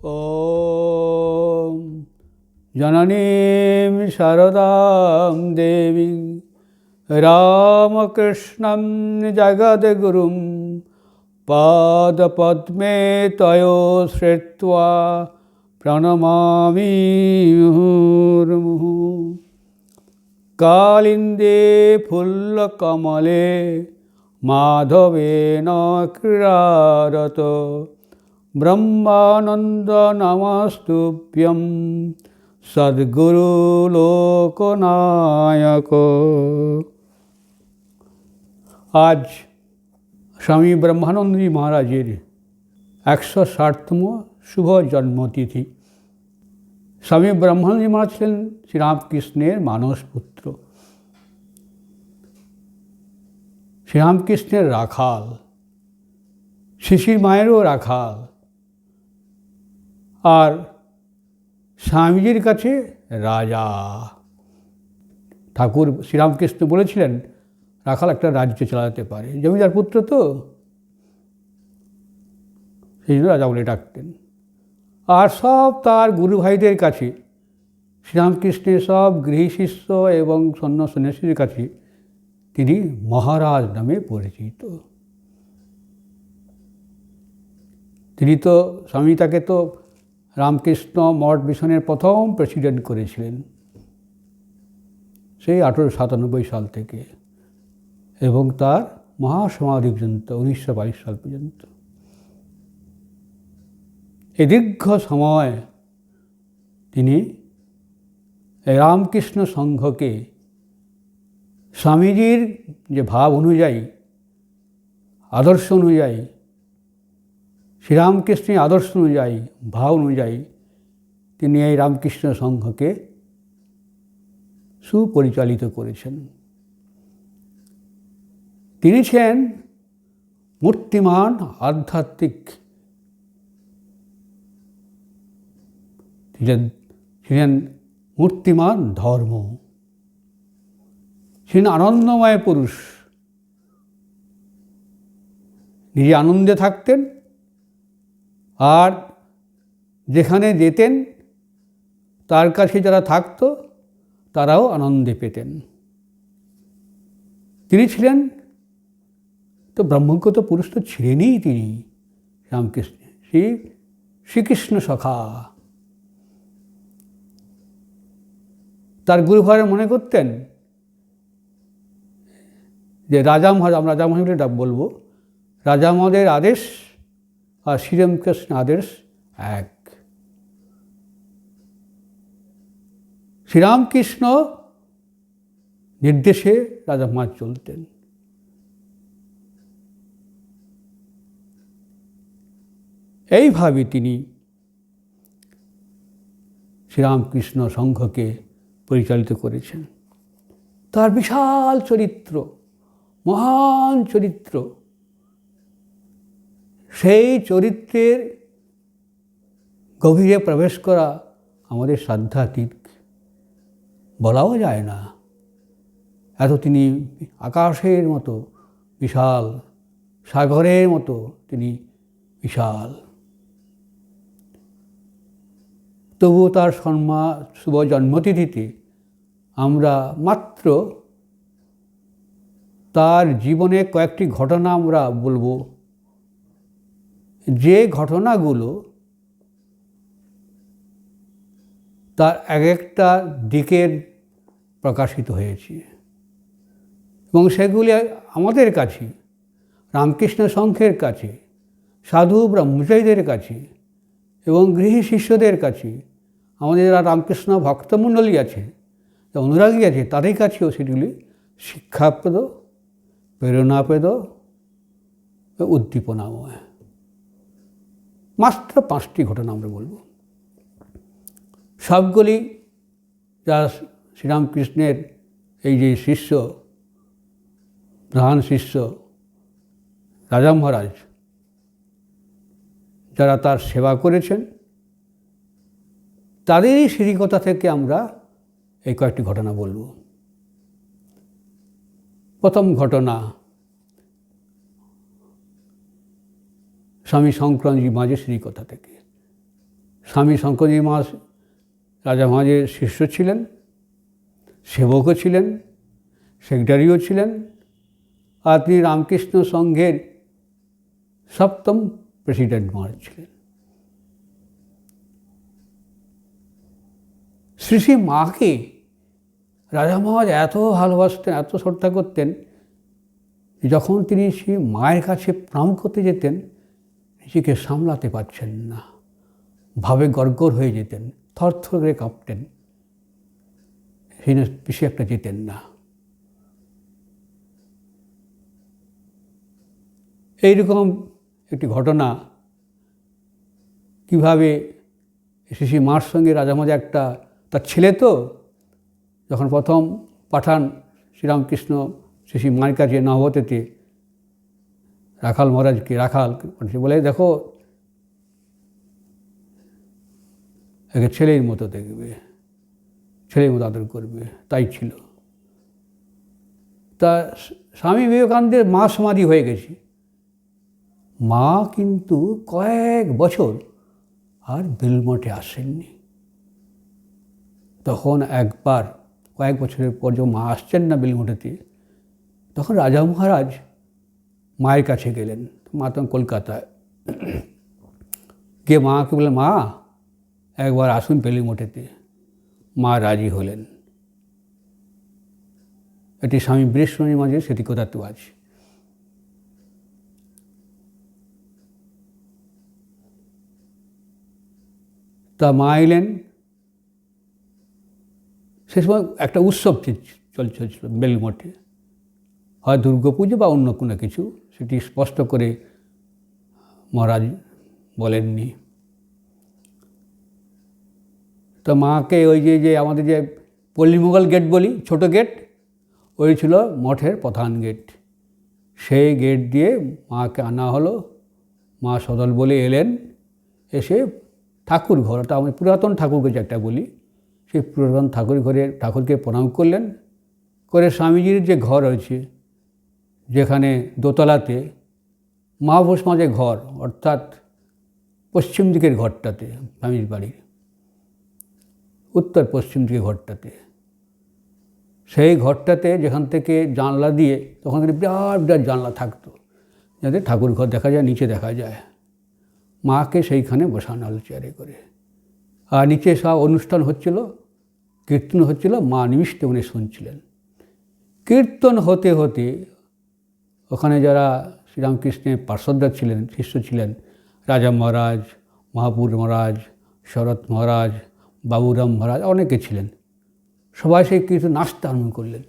ॐ जननीं शारदां देवीं रामकृष्णं जगद्गुरुं पादपद्मे तयो श्रित्वा प्रणमामि मुहुर्मुहुः। कालिन्दे फुल्लकमले माधवेन क्रीडारत ब्रह्मानंद नमस्तुभ्यं सद्गुरु लोकनायक। आज स्वामी ब्रह्मानंद जी महाराजेर 160तम शुभ जन्मतिथि। स्वामी ब्रह्मानंद जी महाराज छिलेन श्रीरामकृष्णेर मानस पुत्र, श्रीरामकृष्णेर राखाल, शिशिर मायेरो राखाल और स्वामीजीर काछे राजा। ठाकुर श्रीरामकृष्ण बोलेছিলেন রাখাল একটা রাজ্য চালাতে পারে, জমিদার পুত্র তো সেই জন্য রাজা বলে ডাকতেন। আর সব তার গুরু ভাইদের কাছে, শ্রীরামকৃষ্ণের সব গৃহী শিষ্য এবং সন্ন্যাসীর কাছে তিনি মহারাজ নামে পরিচিত। তিনি তো স্বামী তাকে তো রামকৃষ্ণ মঠ মিশনের প্রথম প্রেসিডেন্ট করেছিলেন সেই 1897 সাল থেকে এবং তার মহাসমাধি পর্যন্ত 1922 সাল পর্যন্ত। এই দীর্ঘ সময় তিনি রামকৃষ্ণ সংঘকে স্বামীজির যে ভাব অনুযায়ী, আদর্শ অনুযায়ী, শ্রীরামকৃষ্ণের আদর্শ অনুযায়ী, ভাব অনুযায়ী তিনি এই রামকৃষ্ণ সংঘকে সুপরিচালিত করেছেন। তিনি ছিলেন মূর্তিমান আধ্যাত্মিক, ছিলেন মূর্তিমান ধর্ম, ছিলেন আনন্দময় পুরুষ। নিজে আনন্দে থাকতেন আর যেখানে যেতেন তার কাছে যারা থাকতো তারাও আনন্দে পেতেন। তিনি ছিলেন তো ব্রহ্মজ্ঞ পুরুষ তো ছিলেনই তিনি, রামকৃষ্ণ শ্রীকৃষ্ণ সখা। তার গুরু ভাইরা মনে করতেন যে রাজা মহারাজ, আমরা রাজা মহারাজ বলে বলবো, রাজা মহারাজের আদেশ আর শ্রীরামকৃষ্ণ আদেশ এক। শ্রীরামকৃষ্ণ নির্দেশে রাজা মহারাজ চলতেন। এইভাবে তিনি শ্রীরামকৃষ্ণ সংঘকে পরিচালিত করেছেন। তার বিশাল চরিত্র, মহান চরিত্র, সেই চরিত্রের গভীরে প্রবেশ করা আমাদের সাধ্যাতীত, বলাও যায় না। এত তিনি আকাশের মতো বিশাল, সাগরের মতো তিনি বিশাল। তবুও তার শুভ জন্মতিথিতে আমরা মাত্র তার জীবনে কয়েকটি ঘটনা আমরা বলবো, যে ঘটনাগুলো তার এক একটা দিকের প্রকাশিত হয়েছে এবং সেগুলি আমাদের কাছে, রামকৃষ্ণ সংঘের কাছে, সাধু ব্রহ্মচারীদের কাছে এবং গৃহী শিষ্যদের কাছে, আমাদের যারা রামকৃষ্ণ ভক্তমণ্ডলী আছে, অনুরাগী আছে, তাদের কাছেও সেগুলি শিক্ষাপ্রদ, প্রেরণাপ্রদ, উদ্দীপনাময়। মাত্র 5টি ঘটনা আমরা বলব। সবগুলি যারা শ্রীরামকৃষ্ণের এই যে শিষ্য, প্রধান শিষ্য রাজা মহারাজ, যারা তার সেবা করেছেন, তাদেরই স্মৃতিকথা থেকে আমরা এই কয়েকটি ঘটনা বলব। প্রথম ঘটনা স্বামী সংক্রান্তজি মাঝের শ্রীকথা থেকে। স্বামী শঙ্করজি মহারাজ রাজা মহারাজের শিষ্য ছিলেন, সেবকও ছিলেন, সেক্রেটারিও ছিলেন, আর তিনি রামকৃষ্ণ সংঘের 7ম প্রেসিডেন্ট মহারাজ ছিলেন। শ্রী শ্রী মাকে রাজা মহারাজ এত ভালোবাসতেন, এত শ্রদ্ধা করতেন, যখন তিনি সেই মায়ের কাছে প্রণাম করতে যেতেন নিজেকে সামলাতে পারছেন না, ভাবে গড়গড় হয়ে যেতেন, থরথর করে কাঁপতেন, সেই বেশি একটা যেতেন না। এইরকম একটি ঘটনা কীভাবে শ্রী শ্রী মার সঙ্গে রাজা মহারাজ একটা, তার ছেলে তো যখন প্রথম পাঠান শ্রীরামকৃষ্ণ শ্রী শ্রী মায়ের কাছে নবতেতে রাখাল মহারাজকে, রাখাল বলে, দেখো একে ছেলের মতো দেখবে, ছেলের মতো আদর করবে, তাই ছিল। তা স্বামী বিবেকানন্দের মা সমাধি হয়ে গেছে, মা কিন্তু কয়েক বছর আর বেলমঠে আসেননি। তখন একবার কয়েক বছরের পর যখন মা আসছেন না বেলমঠেতে, তখন রাজা মহারাজ মায়ের কাছে গেলেন। মা তখন কলকাতায়, গিয়ে মাকে বললেন, মা একবার আসুন বেলমঠেতে। মা রাজি হলেন। এটি স্বামী বীরেশ্বরী মাঝে সেটি কথাতেও আছে। তা মা এলেন। সে সময় একটা উৎসব চলছিল বেলমঠে, হয় দুর্গাপুজো বা অন্য কোনো কিছু, সেটি স্পষ্ট করে মহারাজ বলেননি। তো মাকে ওই যে আমাদের যে পল্লীমোগল গেট বলি, ছোট গেট, ওই ছিল মঠের প্রধান গেট। সেই গেট দিয়ে মাকে আনা হলো। মা সদল বলে এলেন, এসে ঠাকুর ঘর, ওটা আমি পুরাতন ঠাকুর যে একটা বলি, সেই পুরাতন ঠাকুর ঘরে ঠাকুরকে প্রণাম করলেন, করে স্বামীজির যে ঘর রয়েছে, যেখানে দোতলাতে মহাপুরুষ মাঝে ঘর, অর্থাৎ পশ্চিম দিকের ঘরটাতে, স্বামীর বাড়ির উত্তর পশ্চিম দিকে ঘরটাতে, সেই ঘরটাতে যেখান থেকে জানলা দিয়ে, তখন বিরাট বিরাট জানলা থাকতো, যাতে ঠাকুর ঘর দেখা যায়, নিচে দেখা যায়। মাকে সেইখানে বসানো হলো চেয়ারে করে, আর নিচে সব অনুষ্ঠান হচ্ছিল, কীর্তন হচ্ছিল, মা নিমিষ্টে উনি শুনছিলেন। কীর্তন হতে হতে ওখানে যারা শ্রীরামকৃষ্ণের পার্শ্বদরা ছিলেন, শিষ্য ছিলেন, রাজা মহারাজ, মহাপুর মহারাজ, শরৎ মহারাজ, বাবুরাম মহারাজ, অনেকে ছিলেন। সবাই সেই কীর্তন নাচতে আরম্ভ করলেন।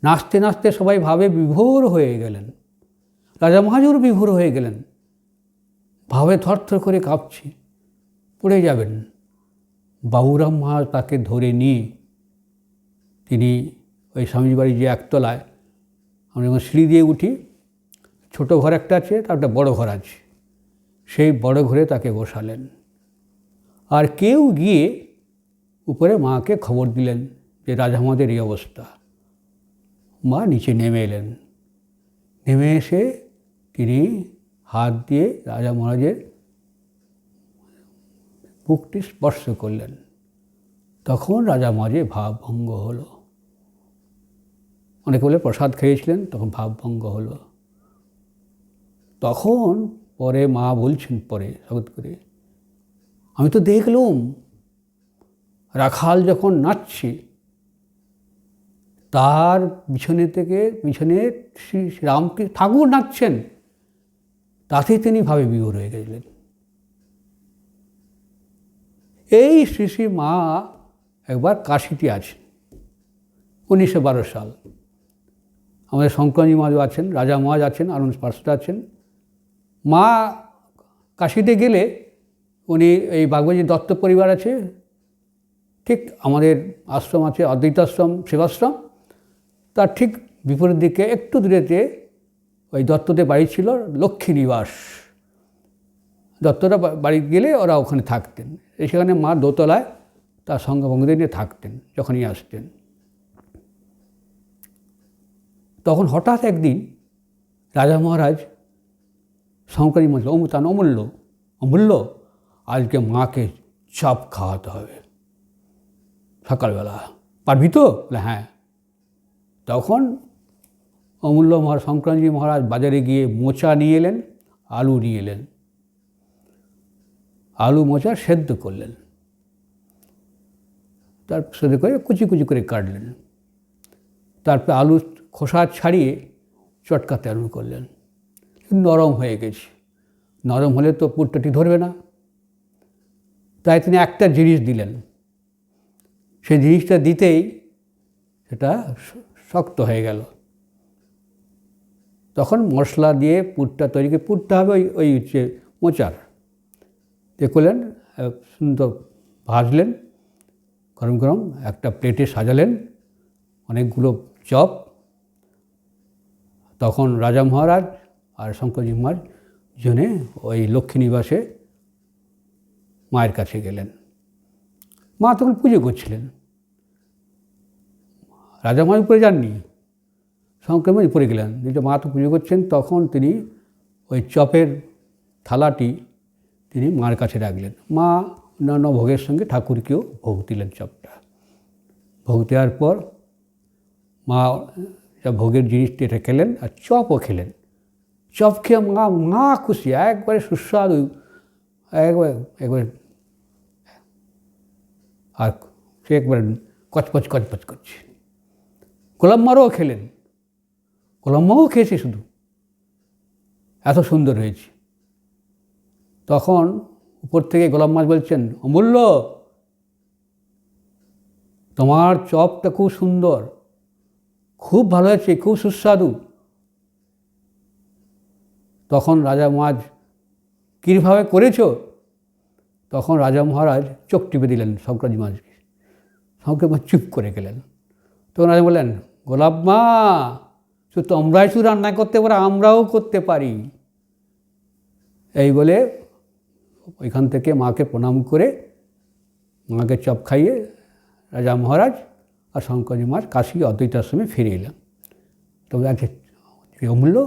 নাচতে নাচতে সবাই ভাবে বিভোর হয়ে গেলেন। রাজা মহারাজও বিভোর হয়ে গেলেন, ভাবে থরথর করে কাঁপছে, পড়ে যাবেন। বাবুরাম মহারাজ তাকে ধরে নিয়ে তিনি ওই স্বামীর বাড়ি যে একতলায়, আমরা যখন সিঁড়ি দিয়ে উঠি, ছোটো ঘর একটা আছে, তার একটা বড় ঘর আছে, সেই বড় ঘরে তাকে বসালেন। আর কেউ গিয়ে উপরে মাকে খবর দিলেন যে রাজা মহারাজের এই অবস্থা। মা নিচে নেমে এলেন। নেমে এসে তিনি হাত দিয়ে রাজা মহারাজের বুকটি স্পর্শ করলেন। তখন রাজা মহারাজের ভাবভঙ্গ হলো। অনেকে বলে প্রসাদ খেয়েছিলেন, তখন ভাবভঙ্গ হলো। তখন পরে মা বলছেন, পরে স্বাগত করে, আমি তো দেখলুম রাখাল যখন নাচছে, তার পিছনে শ্রী রামকে ঠাকুর নাচছেন, তাতে তিনি ভাবে বিভোর হয়ে গেলেন। এই শ্রী শ্রী মা একবার কাশীতে আছেন, 1912 সাল। আমাদের শঙ্করজি মহারাজ আছেন, রাজা মহারাজ আছেন, আর পার্শ্বদ আছেন। মা কাশীতে গেলে উনি এই বাগবাজি দত্ত পরিবার আছে, ঠিক আমাদের আশ্রম আছে অদ্বৈতাশ্রম, সেবাশ্রম, তার ঠিক বিপরীত দিকে একটু দূরেতে ওই দত্তদের বাড়ি ছিল, লক্ষ্মী নিবাস। দত্তরা বাড়ি গেলে ওরা ওখানে থাকতেন। সেখানে মা দোতলায় তার সঙ্গভঙ্গদের নিয়ে থাকতেন যখনই আসতেন। তখন হঠাৎ একদিন রাজা মহারাজ শঙ্করী মহারাজ, অমূল্য, আজকে মাকে চপ খাওয়াতে হবে সকালবেলা, পারবি তো? বলে হ্যাঁ। তখন অমূল্য সংক্রান্তজি মহারাজ বাজারে গিয়ে মোচা নিয়ে এলেন, আলু নিয়ে এলেন, আলু মোচা সেদ্ধ করলেন, তারপর সেদ্ধ করে কুচি কুচি করে কাটলেন, তারপর আলু খোসা ছাড়িয়ে চটকাতে আরম্ভ করলেন। নরম হয়ে গেছে, নরম হলে তো পুরটাটি ধরবে না, তাই তিনি একটা জিনিস দিলেন, সেই জিনিসটা দিতেই সেটা শক্ত হয়ে গেল। তখন মশলা দিয়ে পুরটা তৈরি করে, পুরটা হবে ওই হচ্ছে মোচার, এ করলেন, সুন্দর ভাজলেন, গরম গরম একটা প্লেটে সাজালেন অনেকগুলো চপ। তখন রাজা মহারাজ আর শঙ্করজি মহারাজ জনে ওই লক্ষ্মীনিবাসে মায়ের কাছে গেলেন। মা তখন পুজো করছিলেন, রাজা মহারাজ উপরে যাননি, শঙ্কর মহারাজ উপরে গেলেন, যে মা তো পুজো করছেন। তখন তিনি ওই চপের থালাটি তিনি মার কাছে রাখলেন। মা অন্যান্য ভোগের সঙ্গে ঠাকুরকেও ভোগ দিলেন চপটা। ভোগ দেওয়ার পর মা ভোগের জিনিসটি এটা খেলেন আর চপও খেলেন। চপ খেয়ে মা খুশি, একবারে সুস্বাদু, একবারে আর সে একবারে কচপচ কচপচ করছে। গোলাপ মারও খেলেন, গোলাপ মাও খেয়েছে, শুধু এত সুন্দর হয়েছে। তখন উপর থেকে গোলাপ মাছ বলছেন, অমূল্য, তোমার চপটা খুব সুন্দর, খুব ভালো হয়েছে, খুব সুস্বাদু। তখন রাজা মহারাজ, কীভাবে করেছ? তখন রাজা মহারাজ চোখ টিপে দিলেন শঙ্করজি মহারাজকে। শঙ্কর মহারাজ চুপ করে গেলেন। তখন রাজা বললেন, গোলাপ মা, শুধু তোমরাই শুধু রান্না করতে পারো, আমরাও করতে পারি। এই বলে ওইখান থেকে মাকে প্রণাম করে মাকে চপ খাইয়ে রাজা মহারাজ আর শঙ্করজি মহারাজ কাশী অদ্বৈত আশ্রমে ফিরে এলাম। তবে আজকে অমূল্য,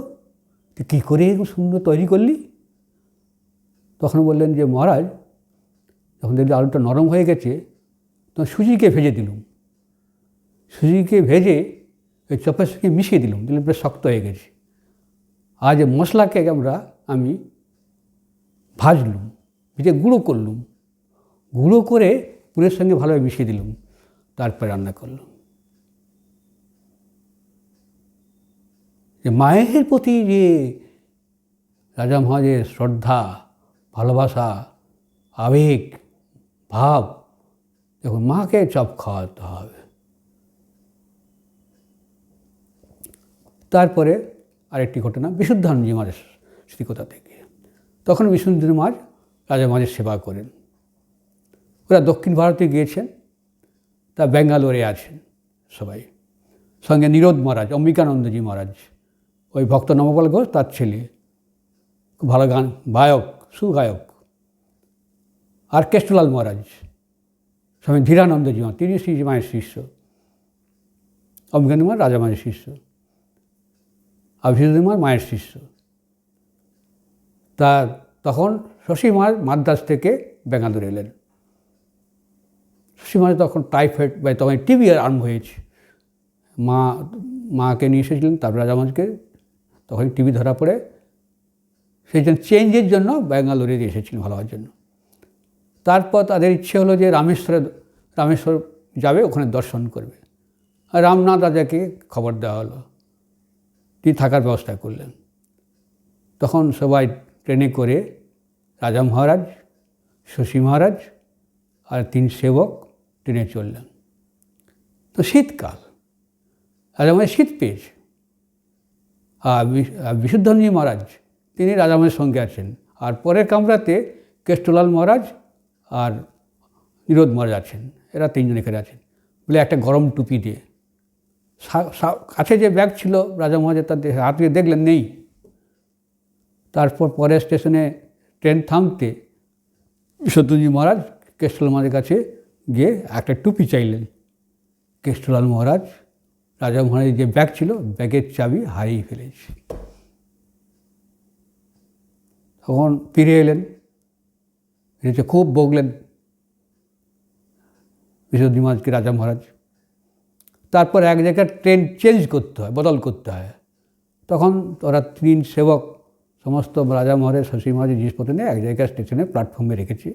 তুই কী করে এরকম সুন্দর তৈরি করলি? তখন বললেন যে মহারাজ, যখন দেখলি আলুটা নরম হয়ে গেছে, তখন সুজিকে ভেজে দিলুম, সুজিকে ভেজে ওই চপের সঙ্গে মিশিয়ে দিলুম, দিলে বেশ শক্ত হয়ে গেছে। আজ মশলাকে আমি ভাজলুম, ভেজে গুঁড়ো করলুম, গুঁড়ো করে পুরের সঙ্গে ভালোভাবে মিশিয়ে দিলুম, তারপরে রান্না করলাম। যে মায়ের প্রতি যে রাজা মহারাজের শ্রদ্ধা, ভালোবাসা, আবেগ, ভাব, দেখুন মাকে চপ খাওয়াতে হবে। তারপরে আরেকটি ঘটনা, বিশুদ্ধানন্দজি মহারাজ শ্রীকোথা থেকে। তখন বিশুদ্ধানন্দ মহারাজ রাজা মহারাজের সেবা করেন। ওরা দক্ষিণ ভারতে গিয়েছেন, তা ব্যাঙ্গালোরে আছেন সবাই, সঙ্গে নিরোধ মহারাজ, অম্বিকানন্দজি মহারাজ, ওই ভক্ত নবপাল ঘোষ তার ছেলে, খুব ভালো গান গায়ক, সুগায়ক। আর কেষ্টলাল মহারাজ, স্বামী ধীরানন্দজি মহারাজ, তিনি শ্রী মায়ের শিষ্য, অম্বিকানন্দ মহারাজ রাজা মায়ের শিষ্য, আর বিশুদ্ধ মহারাজ মায়ের শিষ্য। তা তখন শশী মহারাজ মাদ্রাজ থেকে ব্যাঙ্গালোরে এলেন। শশী মহারাজ তখন টাইফয়েড বা তখন টিবি আরম্ভ হয়েছে, মাকে নিয়ে এসেছিলেন, তারপর রাজা মহারাজকে তখন টিবি ধরা পড়ে, সেই জন্য চেঞ্জের জন্য ব্যাঙ্গালোরে এসেছিলেন ভালো হওয়ার জন্য। তারপর তাদের ইচ্ছে হলো যে রামেশ্বর যাবে, ওখানে দর্শন করবে। আর রামনাথ রাজাকে খবর দেওয়া হলো, তিনি থাকার ব্যবস্থা করলেন। তখন সবাই ট্রেনে করে রাজা মহারাজ, শশী মহারাজ আর 3 সেবক ট্রেনে চললেন। তো শীতকাল, রাজা মহারাজ শীত পেয়েছে। আর বিশুদ্ধানন্দজি মহারাজ তিনি রাজা মহারাজের সঙ্গে আছেন, আর পরের কামরাতে কেষ্টলাল মহারাজ আর নিরোধ মহারাজ আছেন, এরা 3 জন এখানে আছেন। বলে একটা গরম টুপি দিয়ে, কাছে যে ব্যাগ ছিল রাজা মহারাজের, তার হাত দিয়ে দেখলেন নেই। তারপর পরের স্টেশনে ট্রেন থামতে বিশুদ্ধানন্দজি মহারাজ কেষ্টলাল মহারাজের কাছে গিয়ে একটা টুপি চাইলেন। কেষ্টলাল মহারাজ রাজা মহারাজের যে ব্যাগ ছিল, ব্যাগের চাবি হারিয়ে ফেলেছে। তখন ফিরে এলেন, তিনি খুব বকলেন বিশুদ্ধি মহারাজকে রাজা মহারাজ। তারপর এক জায়গায় ট্রেন চেঞ্জ করতে হয়, বদল করতে হয়। তখন ওরা 3 সেবক সমস্ত রাজা মহারাজ শশী মহারাজের জিনিসপত্র নিয়ে এক জায়গায় স্টেশনে প্ল্যাটফর্মে রেখেছে।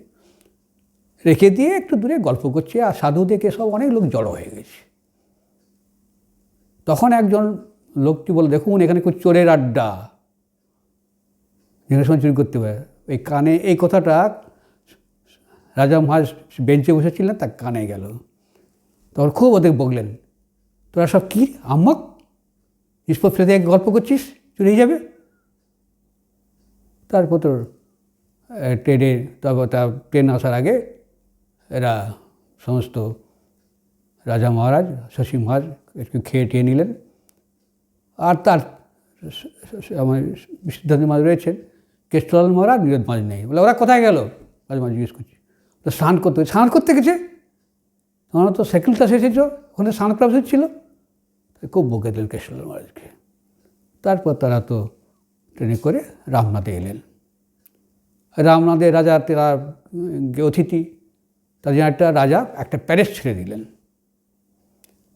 রেখে দিয়ে একটু দূরে গল্প করছে, আর সাধু দেখে সব অনেক লোক জড়ো হয়ে গেছে। তখন একজন লোকটি বলে, দেখুন এখানে খুব চোরের আড্ডা, যেখানে সময় চুরি করতে পারে। এই কানে এই কথাটা রাজা মহারাজ বেঞ্চে বসেছিলেন, তার কানে গেল। তখন খুব ওদের বললেন, তোরা সব কী আম্মক জিনিসপত্র ফেলে দিয়ে গল্প করছিস, চুরি হয়ে যাবে। তারপর তোর ট্রেনে, তারপর তার ট্রেন আসার আগে এরা সমস্ত রাজা মহারাজ শশী মহারাজ একটু খেয়ে টেয়ে নিলেন। আর তার আমার বিশুদ্ধানন্দ মহারাজ রয়েছেন, কেষ্টলাল মহারাজ, নীরদ মহারাজ নেই। বলে ওরা কোথায় গেল? রাজা মহারাজ জিজ্ঞেস করছে। তো স্নান করতে গেছে। তখন তো সাইকেল ক্লাস এসেছ, ওখানে স্নান করা উচিত ছিল। খুব বকে দিলেন কেষ্টলাল মহারাজকে। তারপর তারা তো ট্রেনে করে রামনাথে এলেন। রামনাথে রাজা তারা অতিথি, তার জন্য রাজা একটা প্যালেস ছেড়ে দিলেন।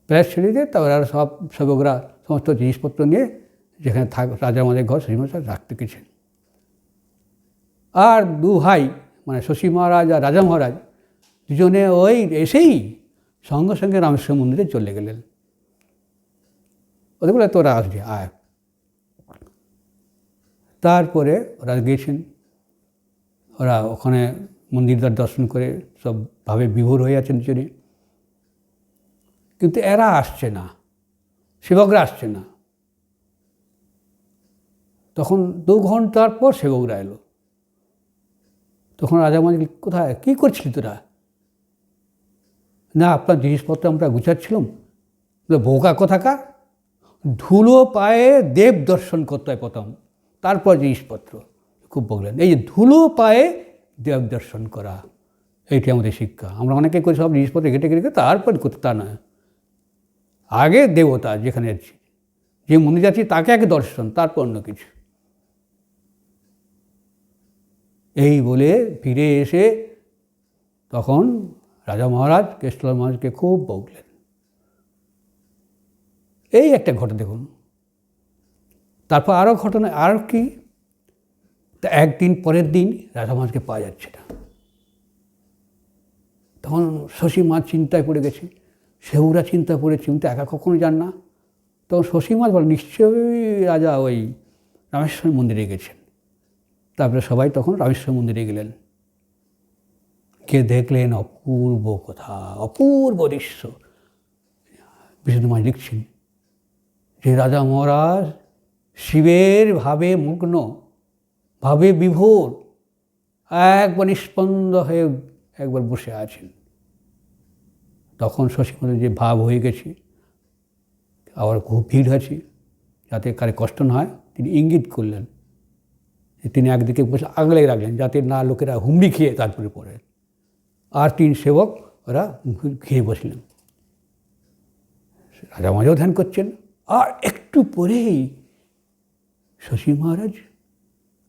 প্যালেস ছেড়ে দিয়ে তারপর সব সেবকরা সমস্ত জিনিসপত্র নিয়ে যেখানে রাজা আমাদের ঘর শশী মহারাজ রাখতে গেছেন। আর 2 ভাই মানে শশী মহারাজ আর রাজা মহারাজ দুজনে ওই এসেই সঙ্গে সঙ্গে রামেশ্বর মন্দিরে চলে গেলেন। ওদের বলে তোরা আসবি আয়। তারপরে ওরা গিয়েছেন, ওরা ওখানে মন্দিরটার দর্শন করে সব ভাবে বিভোর হয়ে আছেন দুজনে। কিন্তু এরা আসছে না, সেবকরা আসছে না। তখন 2 ঘন্টার পর সেবকরা এলো। তখন রাজা মহারাজ, কোথায় কী করছিলি তোরা? না, আপনার জিনিসপত্র আমরা গুছাচ্ছিলাম। বলে বোকা কোথাকার, ধুলো পায়ে দেব দর্শন করতে হয় প্রথম, তারপর জিনিসপত্র। খুব বললেন, এই যে ধুলো পায়ে দেব দর্শন করা, এইটি আমাদের শিক্ষা। আমরা অনেকে করি সব জিনিসপত্র ঘেটে ঘেটে তারপর করতে, তা নয়। আগে দেবতা যেখানে যাচ্ছি, যে মন্দির যাচ্ছি তাকে আগে দর্শন, তারপর অন্য কিছু। এই বলে ফিরে এসে তখন রাজা মহারাজ কেষ্টলাল মহারাজকে খুব বকলেন। এই একটা ঘটনা দেখুন। তারপর আরও ঘটনা, আর কি, তা একদিন পরের দিন রাজা মহারাজকে পাওয়া যাচ্ছে না। তখন শশী মহারাজ চিন্তায় পড়ে গেছে, সেবকরা চিন্তা পড়েছে, কিন্তু একা কখনো যান না। তখন শশী মহারাজ বলে, নিশ্চয়ই রাজা ওই রামেশ্বর মন্দিরে গেছেন। তারপরে সবাই তখন রামেশ্বর মন্দিরে গেলেন। কে দেখলেন অপূর্ব কথা, অপূর্ব দৃশ্য। বিশুদ্ধ মহারাজ লিখছেন যে রাজা মহারাজ শিবের ভাবে মগ্ন, ভাবে বিভোর, একবার নিস্পন্দ হয়ে একবার বসে আছেন। তখন শশী মহারাজ যে ভাব হয়ে গেছে, আবার খুব ভিড় আছে, যাতে কারে কষ্ট না হয়, তিনি ইঙ্গিত করলেন। তিনি একদিকে বসে আগলে রাখলেন, যাতে না লোকেরা হুমড়ি খেয়ে তারপরে পড়ে। আর 3 সেবক ওরা খেয়ে বসলেন। রাজা মহারাজও ধ্যান করছেন। আর একটু পরেই শশী মহারাজ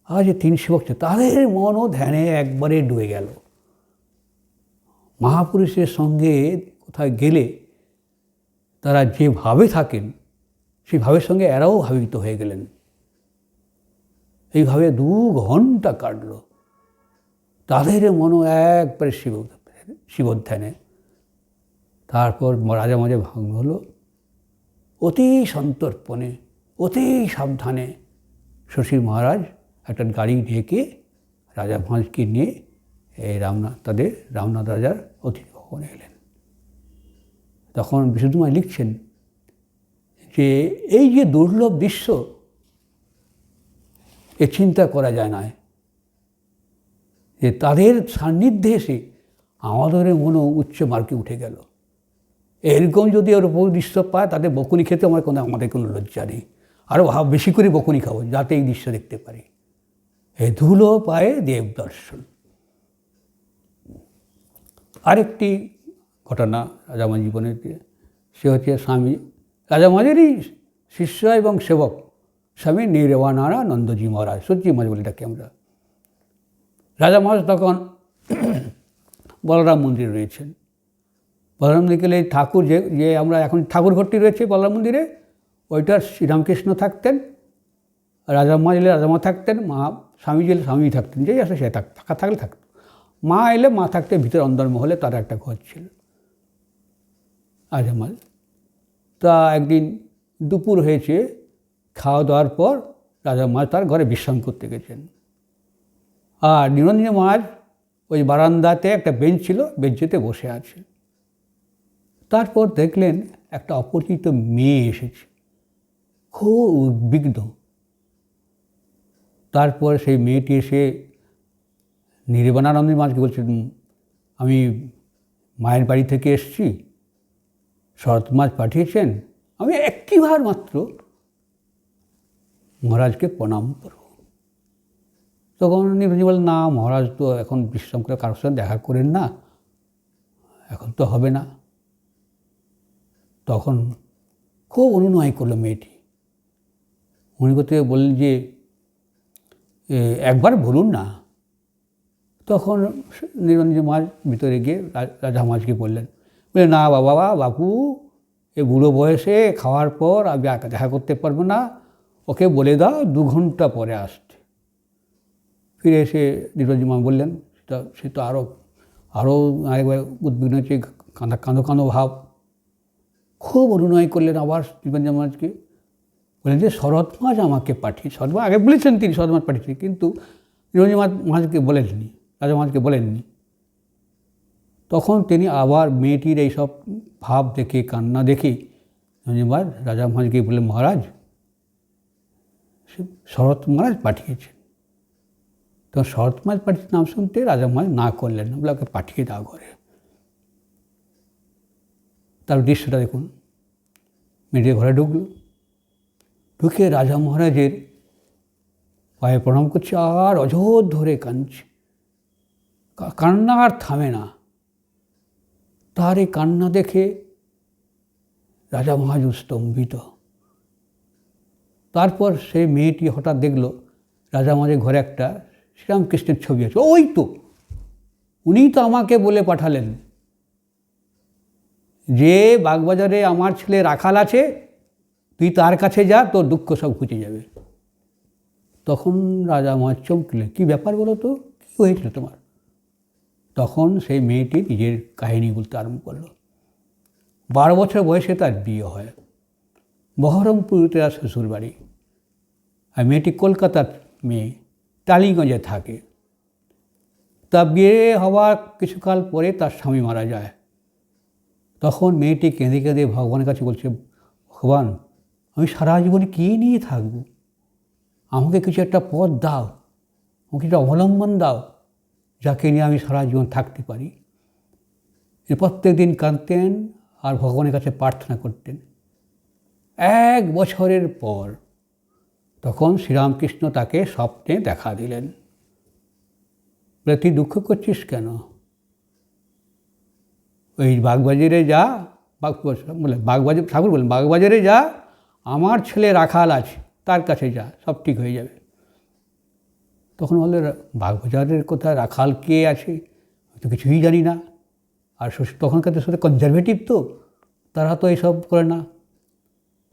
আর যে 3 সেবক ছিল, তাদের মনও ধ্যানে একবারে ডুবে গেল। মহাপুরুষের সঙ্গে কোথায় গেলে তারা যেভাবে থাকেন, সেই ভাবের সঙ্গে এরাও ভাবিত হয়ে গেলেন। এইভাবে 2 ঘন্টা কাটল। তাদের মনও একবারে শিবোধ্যানে। তারপর রাজা মহারাজ ভাঙ হলো। অতি সন্তর্পণে, অতি সাবধানে শশী মহারাজ একটা গাড়ি ডেকে রাজা মহারাজকে নিয়ে এই রামনাথ রাজার অতিথি ভবনে এলেন। তখন বিশুদ্ধ মহারাজ লিখছেন যে এই যে দুর্লভ দৃশ্য, এ চিন্তা করা যায় না যে তাদের সান্নিধ্যে এসে আমাদের মনও উচ্চ মার্গে উঠে গেল। এরকম যদি ওর উপর দৃশ্য পায়, তাদের বকুনি খেতে আমাদের কোনো লজ্জা নেই। আরও বেশি করে বকুনি খাবো, যাতে এই দৃশ্য দেখতে পারি। এই ধুলো পায়ে দেব দর্শন। আরেকটি ঘটনা রাজা মহারাজ জীবনের, সে হচ্ছে স্বামী রাজা মহারাজেরই শিষ্য এবং সেবক স্বামী নির্বাণানন্দজি মহারাজ, সত্যি মহারাজ বলে ডাকি আমরা। রাজা মহারাজ তখন বলরাম মন্দিরে রয়েছেন। বলরাম মন্দিরে গেলে ঠাকুর যে যে আমরা এখন ঠাকুর ঘরটি রয়েছে বলরাম মন্দিরে, ওইটার শ্রীরামকৃষ্ণ থাকতেন, রাজামা এলে রাজামা থাকতেন, মা স্বামীজি এলে স্বামী থাকতেন, যেই আসে সে ফাঁকা থাকলে থাকতো। মা এলে মা থাকতে ভিতরে অন্দরমহলে তার একটা ঘর ছিল রাজামাল। তা একদিন দুপুর হয়েছে, খাওয়া দাওয়ার পর রাজা মহারাজ তার ঘরে বিশ্রাম করতে গেছেন। আর নিরঞ্জন মহারাজ ওই বারান্দাতে একটা বেঞ্চ ছিল, বেঞ্চেতে বসে আছে। তারপর দেখলেন একটা অপরিচিত মেয়ে এসেছে, খুব উদ্বিগ্ন। তারপর সেই মেয়েটি এসে নির্বাণানন্দ মহারাজকে বলছেন, আমি মায়ের বাড়ি থেকে এসেছি, শরৎ মহারাজ পাঠিয়েছেন, আমি একটিবার মাত্র মহারাজকে প্রণাম করব। তখন নিরঞ্জন বলেন, না মহারাজ তো এখন বিশ্রাম করে কারোর সাথে দেখা করেন না, এখন তো হবে না। তখন খুব অনুনয় করলো মেয়েটি। উনি করতে বললেন যে একবার বলুন না। তখন নিরঞ্জন মহারাজ ভিতরে গিয়ে রাজা মহারাজকে বললেন, না বাপু এ বুড়ো বয়সে খাওয়ার পর আমি দেখা করতে পারবো না, ওকে বলে দাও 2 ঘন্টা পরে আসতে। ফিরে এসে নিরঞ্জন মহারাজ বললেন, সে তো আরও আরেকবার উদ্বিগ্ন হচ্ছে, কাঁদো ভাব। খুব অনুনয় করলেন আবার নিরঞ্জন মহারাজকে, বললেন যে শরৎ মহারাজ আমাকে পাঠিয়ে, শরৎ মহারাজ আগে বলেছেন তিনি শরৎ মহারাজ পাঠিয়েছেন, কিন্তু নিরঞ্জন মহারাজকে বলেননি, রাজা মহারাজকে বলেননি। তখন তিনি আবার মেয়েটির এইসব ভাব দেখে, কান্না দেখে নিরঞ্জন মহারাজ রাজা মহারাজকে বললেন, মহারাজ শরৎ মহারাজ পাঠিয়েছেন। তো শরৎ মহারাজ পাঠিয়ে নাম শুনতে রাজা মহারাজ না করলেন, বলে ওকে পাঠিয়ে দাও ঘরে। তার দৃশ্যটা দেখুন, মেয়েটির ঘরে ঢুকলো, ঢুকে রাজা মহারাজের পায়ে প্রণাম করছে আর অঝোর ধরে কাঁদছে, কান্না আর থামে না। তার এই কান্না দেখে রাজা মহারাজ স্তম্ভিত। তারপর সেই মেয়েটি হঠাৎ দেখলো রাজা মহারাজের ঘরে একটা শ্রীরামকৃষ্ণের ছবি আছে। ওই তো উনিই তো আমাকে বলে পাঠালেন যে বাগবাজারে আমার ছেলে রাখাল আছে, তুই তার কাছে যা, তোর দুঃখ সব ঘুচে যাবে। তখন রাজা মহারাজ চমকলেন, কী ব্যাপার বলো তো, কী হয়েছিল তোমার? তখন সেই মেয়েটি নিজের কাহিনী বলতে আরম্ভ করলো। 12 বছর বয়সে তার বিয়ে হয়, বহরমপুরে তার শ্বশুরবাড়ি। আর মেয়েটি কলকাতার মেয়ে, টালিগঞ্জে থাকে। তা বিয়ে হওয়ার কিছুকাল পরে তার স্বামী মারা যায়। তখন মেয়েটি কেঁদে কেঁদে ভগবানের কাছে বলছে, ভগবান আমি সারা জীবনে কী নিয়ে থাকবো, আমাকে কিছু একটা পথ দাও, আমাকে একটা অবলম্বন দাও, যাকে নিয়ে আমি সারা জীবন থাকতে পারি। প্রত্যেক দিন কাঁদতেন আর ভগবানের কাছে প্রার্থনা করতেন। 1 বছরের পর তখন শ্রীরামকৃষ্ণ তাকে স্বপ্নে দেখা দিলেন, বলে তুই দুঃখ করছিস কেন? ওই বাগবাজারে যা, বলে বাগবাজার, ঠাকুর বলেন বাগবাজারে যা, আমার ছেলে রাখাল আছে, তার কাছে যা, সব ঠিক হয়ে যাবে। তখন বললে, বাগবাজারের কোথায় রাখাল কে আছে, তো কিছুই জানি না। আর তখনকার সাথে কনজারভেটিভ তো, তারা তো এইসব করে না।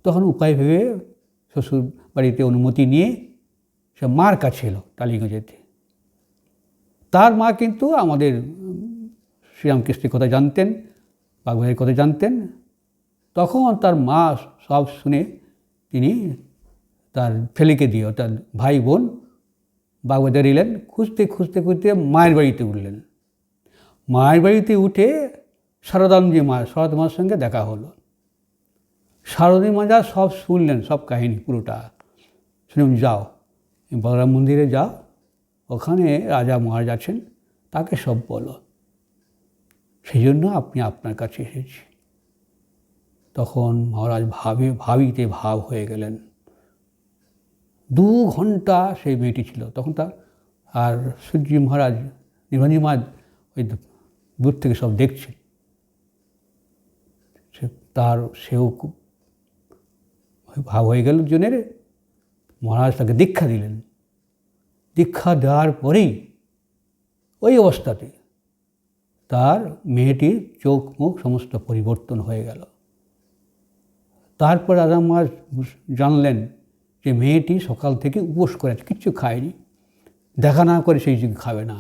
তখন উপায় ভেবে শ্বশুর বাড়িতে অনুমতি নিয়ে সে মার কাছে এলো টালিগঞ্জেতে। তার মা কিন্তু আমাদের শ্রীরামকৃষ্ণের কথা জানতেন, বাগবাজারের কথা জানতেন। তখন তার মা সব শুনে তিনি তার ছেলেকে দিয়ে, তার ভাই বোন বাগবাজারে এলেন। খুঁজতে খুঁজতে খুঁজতে মায়ের বাড়িতে উঠলেন। মায়ের বাড়িতে উঠে শরৎ মার সঙ্গে দেখা হলো। শারদী মাজা সব শুনলেন, সব কাহিনী পুরোটা শুনে, যাও বলরাম মন্দিরে যাও, ওখানে রাজা মহারাজ আছেন, তাকে সব বলো, সেই জন্য আপনি আপনার কাছে এসেছি। তখন মহারাজ ভাবিতে ভাব হয়ে গেলেন। 2 ঘন্টা সেই মেয়েটি ছিল তখন তার। আর সূর্য মহারাজ, নিরঞ্জন মহারাজ ওই দূর থেকে সব দেখছে। সেও খুব ভাব হয়ে গেল জনের। মহারাজ তাকে দীক্ষা দিলেন। দীক্ষা দেওয়ার পরেই ওই অবস্থাতে তার মেয়েটির চোখ মুখ সমস্ত পরিবর্তন হয়ে গেল। তারপর রাজা মহারাজ জানলেন যে মেয়েটি সকাল থেকে উপোস করে আছে, কিচ্ছু খায়নি, দেখা না করে সেই যুগ খাবে না।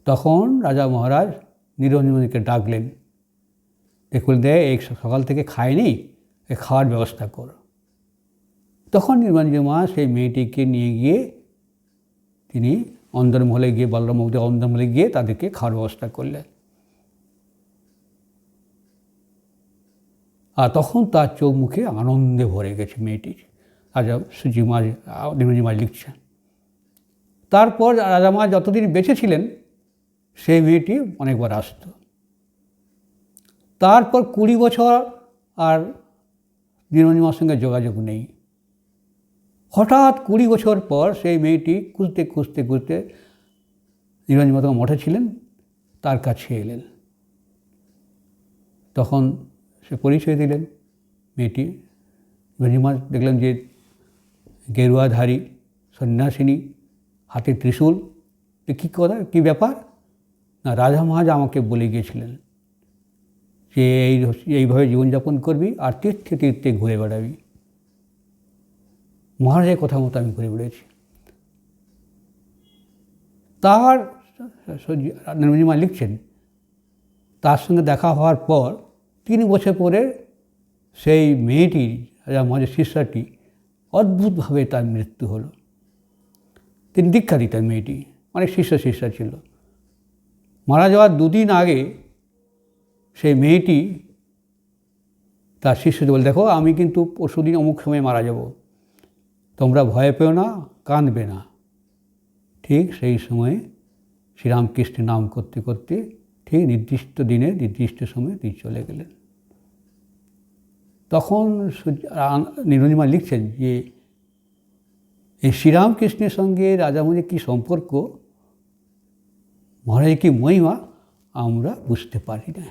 তখন রাজা মহারাজ নিরঞ্জনকে ডাকলেন, দেখুন এই সকাল থেকে খায়নি, খাওয়ার ব্যবস্থা কর। তখন নিরঞ্জন মা সেই মেয়েটিকে নিয়ে গিয়ে তিনি অন্দরমহলে গিয়ে, বলরামদের অন্দরমহলে গিয়ে তাদেরকে খাওয়ার ব্যবস্থা করলেন। আর তখন তার চোখ মুখে আনন্দে ভরে গেছে মেয়েটির। রাজা নিরঞ্জন মা লিখছেন। তারপর রাজা মা যতদিন বেঁচে ছিলেন সেই মেয়েটি অনেকবার আসত। তারপর 20 বছর আর নিরঞ্জন মার সঙ্গে যোগাযোগ নেই। হঠাৎ 20 বছর পর সেই মেয়েটি খুঁজতে খুঁজতে খুঁজতে নিরঞ্জন মা তখন মঠে ছিলেন, তার কাছে এলেন। তখন সে পরিচয় দিলেন মেয়েটি। নিরঞ্জন মা দেখলেন যে গেরুয়াধারী সন্ন্যাসিনী, হাতে ত্রিশূল। কী কথা, কী ব্যাপার? না, রাজা মহারাজ আমাকে বলে গিয়েছিলেন যে এইভাবে জীবনযাপন করবি আর তীর্থে তীর্থে ঘুরে বেড়াবি। মহারাজের কথা মতো আমি ঘুরে বেড়েছি। তার নিরঞ্জন মা লিখছেন, তার সঙ্গে দেখা হওয়ার পর 3 বছর পরে সেই মেয়েটির, রাজা মহারাজের শিষ্যাটি, অদ্ভুতভাবে তার মৃত্যু হলো। তিনি দীক্ষা দিতেন, মেয়েটি অনেক শিষ্যা ছিল। মারা যাওয়ার 2 দিন আগে সেই মেয়েটি তার শিষ্যদের বলে, দেখো আমি কিন্তু পরশুদিন অমুক সময় মারা যাব, তোমরা ভয় পেও না, কাঁদবে না। ঠিক সেই সময়ে শ্রীরামকৃষ্ণের নাম করতে করতে ঠিক নির্দিষ্ট দিনে নির্দিষ্ট সময়ে তিনি চলে গেলেন। তখন নিরঞ্জন মা লিখছেন যে এই শ্রীরামকৃষ্ণের সঙ্গে রাজামণির কী সম্পর্ক, মহারাজের কী মহিমা আমরা বুঝতে পারি না।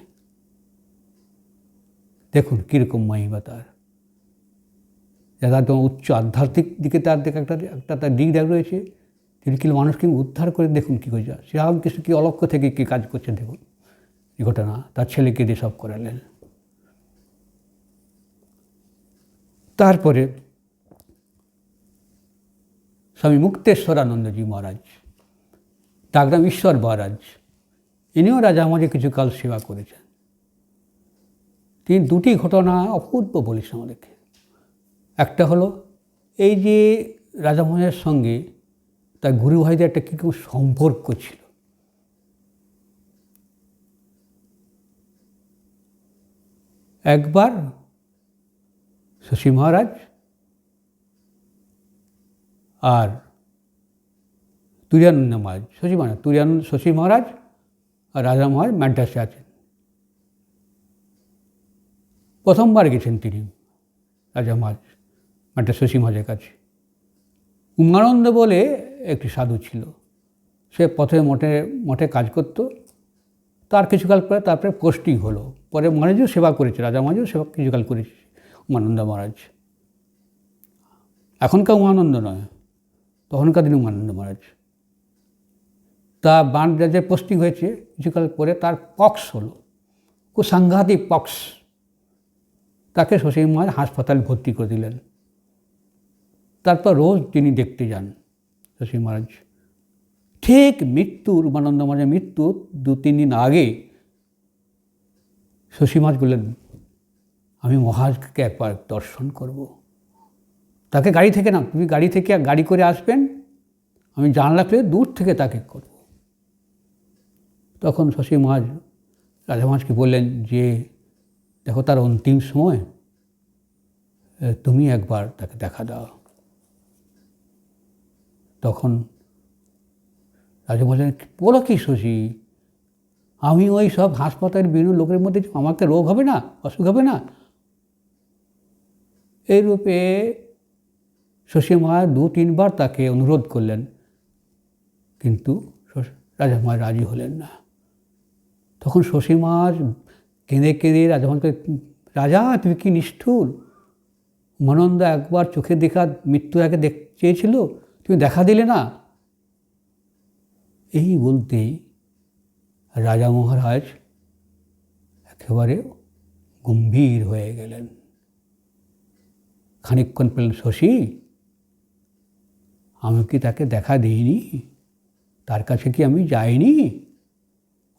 দেখুন কীরকম মহিমা তার, যারা তোমার উচ্চ আধ্যাত্মিক দিকে তার একটা তার দিক দেখ রয়েছে। তিনি কি মানুষকে উদ্ধার করে, দেখুন কী হয়েছে। শ্রীরামকৃষ্ণ কী অলক্ষ্য থেকে কী কাজ করছেন, দেখুন এই ঘটনা। তার ছেলেকে দিয়ে সব করালেন। তারপরে স্বামী মুক্তেশ্বরানন্দজি মহারাজ, ডাকনাম ঈশ্বর মহারাজ, ইনিও রাজা আমাদের কিছুকাল সেবা করেছেন। তিনি 2টি ঘটনা অপূর্ব বলেছেন আমাদেরকে। একটা হলো এই যে রাজা মহারাজের সঙ্গে তার গুরু ভাইদের একটা কীরকম সম্পর্ক ছিল। একবার শশী মহারাজ আর তুরানন্দ মহারাজ, শশী মহারাজ আর রাজা মহারাজ ম্যাড্রাসে আছেন। প্রথমবার গেছেন তিনি রাজা মহারাজ ম্যাড্রাস শশী মহারাজের কাছে। উমানন্দ বলে একটি সাধু ছিল, সে প্রথমে মঠে কাজ করত। তার কিছুকাল পরে তারপরে পোস্টিং হলো। পরে মহারাজও সেবা করেছে, রাজা মহারাজও সেবা কিছুকাল করেছে উমানন্দ মহারাজ। এখনকার উমানন্দ নয়, তখনকার দিনে উমানন্দ মহারাজ। তা বাণরাজ্যে পোস্টিং হয়েছে, কিছুকাল পরে তার পক্স হলো, খুব সাংঘাতিক পক্স। তাকে শশী মহারাজ হাসপাতালে ভর্তি করে দিলেন। তারপর রোজ তিনি দেখতে যান শশী মহারাজ। ঠিক উমানন্দ মহারাজের মৃত্যুর 2-3 দিন আগে শশী মহারাজ বললেন, আমি মহারাজকে একবার দর্শন করব। তাকে গাড়ি থেকে না, তুমি গাড়ি করে আসবেন, আমি জানলা পেয়ে দূর থেকে তাকে করব। তখন শশী মহারাজ রাজা মহারাজকে বললেন যে দেখো তার অন্তিম সময়, তুমি একবার তাকে দেখা দাও। তখন রাজা বললেন, বলো কি শশী, আমি ওই সব হাসপাতালের বিভিন্ন লোকের মধ্যে আমাকে রোগ হবে না, অসুখ হবে না? এই রূপে শশী মহারাজ 2-3 বার তাকে অনুরোধ করলেন, কিন্তু রাজা মহারাজ রাজি হলেন না। তখন শশী মহারাজ কেঁদে কেঁদে রাজা মহারাজকে, রাজা তুমি কি নিষ্ঠুর, উমানন্দ একবার চোখে দেখা মৃত্যুর আগে চেয়েছিল, তুমি দেখা দিলে না। এই বলতেই রাজা মহারাজ একেবারে গম্ভীর হয়ে গেলেন। খানিকক্ষণ পেলেন, শশী, আমি কি তাকে দেখা দিইনি? তার কাছে কি আমি যাইনি?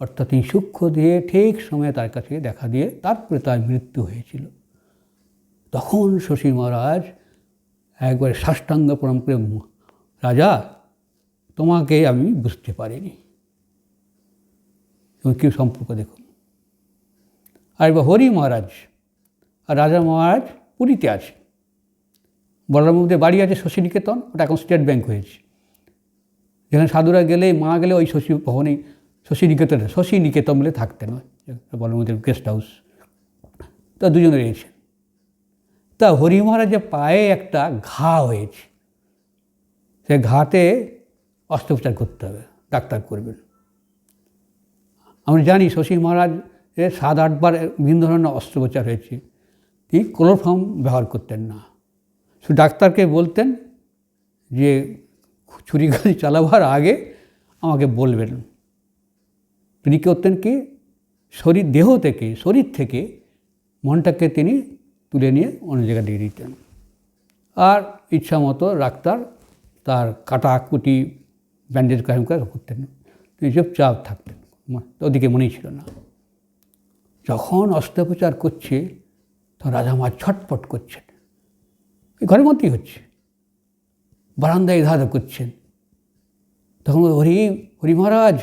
অর্থাৎ তিনি সূক্ষ্ম দিয়ে ঠিক সময়ে তার কাছে দেখা দিয়ে তারপরে তার মৃত্যু হয়েছিল। তখন শশী মহারাজ একবারে সাষ্টাঙ্গ প্রণাম করে, রাজা, তোমাকে আমি বুঝতে পারিনি। তুমি কী সম্পর্ক দেখুন। আর এবার হরি মহারাজ আর রাজা মহারাজ পুরীতে আছে। বলরামবাবুদের বাড়ি আছে শশীনিকেতন, ওটা এখন স্টেট ব্যাংক হয়েছে। যেখানে সাধুরা গেলেই মা গেলে ওই শশী ভবনেই শশীনিকেতন বলে থাকতেন, বলরামবাবুদের গেস্ট হাউস। তা দুজনে রয়েছেন। তা হরি মহারাজের পায়ে একটা ঘা হয়েছে, সে ঘাতে অস্ত্রোপচার করতে হবে, ডাক্তার করবেন। আমরা জানি শশী মহারাজের 7-8 বার বিভিন্ন ধরনের অস্ত্রোপচার হয়েছে। তিনি ক্লোরোফর্ম ব্যবহার করতেন না, শুধু ডাক্তারকে বলতেন যে ছুরি কাজি চালাবার আগে আমাকে বলবেন। তিনি করতেন কি, শরীর থেকে মনটাকে তিনি তুলে নিয়ে অন্য জায়গায় দিয়ে দিতেন। আর ইচ্ছা মতো ডাক্তার তার কাটাকুটি ব্যান্ডেজ করতেন, তিনি চুপচাপ থাকতেন, ওদিকে মনেই ছিল না। যখন অস্ত্রোপচার করছে তখন রাজা মা ছটফট করছেন, ঘরের মধ্যেই হচ্ছে, বারান্দায় ধাঁধা করছেন। তখন হরি মহারাজ,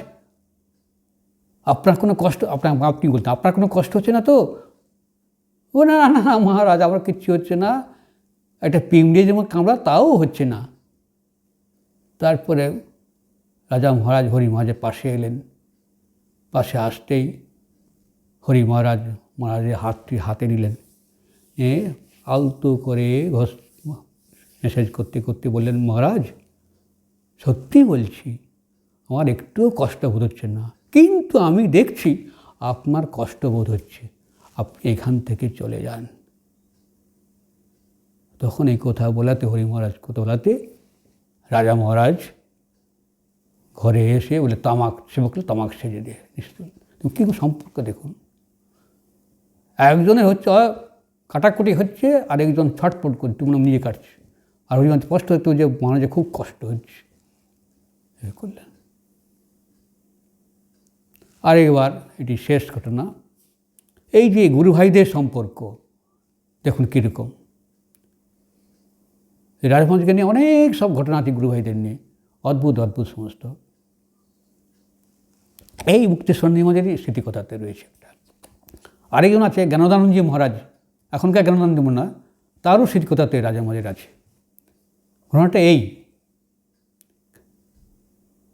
আপনার কোনো কষ্ট, আপনি বলতেন, আপনার কোনো কষ্ট হচ্ছে না তো? ও না না না মহারাজ, আমার কিচ্ছু হচ্ছে না, একটা পিমড়ে যেমন কামড়া তাও হচ্ছে না। তারপরে রাজা মহারাজ হরি মহারাজের পাশে এলেন। পাশে আসতেই হরি মহারাজের হাতটি হাতে নিলেন, আলতো করে মেসেজ করতে করতে বললেন, মহারাজ, সত্যি বলছি, আমার একটুও কষ্ট বোধ হচ্ছে না, কিন্তু আমি দেখছি আপনার কষ্ট বোধ হচ্ছে, আপনি এখান থেকে চলে যান। তখন এই কথা বলাতে, হরি মহারাজ কথা বলাতে, রাজা মহারাজ ঘরে এসে বলে সেবককে তামাক সেজে দিয়ে, নিশ্চয় তুমি কী সম্পর্ক দেখুন। একজনের হচ্ছে কাটাকুটি হচ্ছে, আর একজন ছটফট করছে, তুমি নিজে কাটছে, আর ওই স্পষ্ট হতো যে মানুষের খুব কষ্ট হচ্ছে, করলেন। আর এবার এটি শেষ ঘটনা, এই যে গুরু ভাইদের সম্পর্ক দেখুন কীরকম। রাজভঞ্জকে নিয়ে অনেক সব ঘটনা আছে গুরু ভাইদের নিয়ে, অদ্ভুত অদ্ভুত সমস্ত। এই মুক্তেশ্বর নিয়মাদেরই স্মৃতিকথাতে রয়েছে একটা। আরেকজন আছে জ্ঞানদানন্দজি মহারাজ, এখনকার জ্ঞানদানন্দ না, তারও স্মৃতিকথাতে রাজা মহারাজের আছে। ঘটনাটা এই,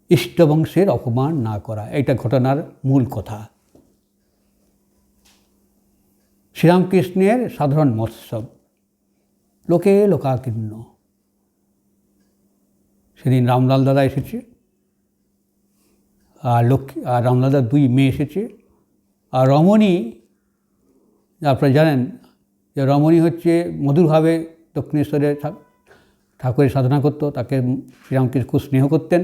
ইষ্টবংশের অপমান না করা, এইটা ঘটনার মূল কথা। শ্রীরামকৃষ্ণের সাধারণ মহোৎসব, লোকে লোকাকীর্ণ। সেদিন রামলাল দাদা এসেছে, আর রামলাল দাদার 2 মেয়ে এসেছে। আর রমণী, আপনারা জানেন যে রমণী হচ্ছে মধুরভাবে দক্ষিণেশ্বরে ঠাকুরের সাধনা করতো, তাকে শ্রীরামকৃষ্ণ খুব স্নেহ করতেন।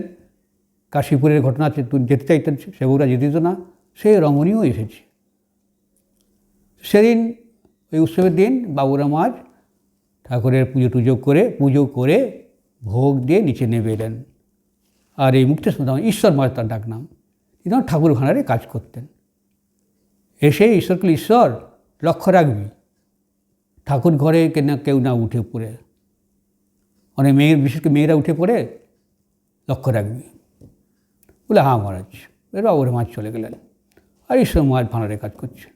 কাশীপুরের ঘটনা আছে, যেতে চাইতেন, সেবকরা যেতে দিত না, সেই রমণীও এসেছে। সেদিন ওই উৎসবের দিন বাবুরাম আজ ঠাকুরের পুজো করে ভোগ দিয়ে নিচে নেমে এলেন। আর এই মুক্তেশ্বর ঈশ্বর মহারাজ তার ডাক নাম, তিনি ঠাকুর ভাণ্ডারে কাজ করতেন। এসে ঈশ্বরকে, ঈশ্বর লক্ষ্য রাখবি ঠাকুর ঘরে কেউ না উঠে পড়ে, অনেক বিশেষ করে মেয়েরা উঠে পড়ে, লক্ষ্য রাখবি। বলে হ্যাঁ মহারাজ। এরা ওর মাছ চলে গেলেন, আর ঈশ্বর মহারাজ ভাণ্ডারে কাজ করছে।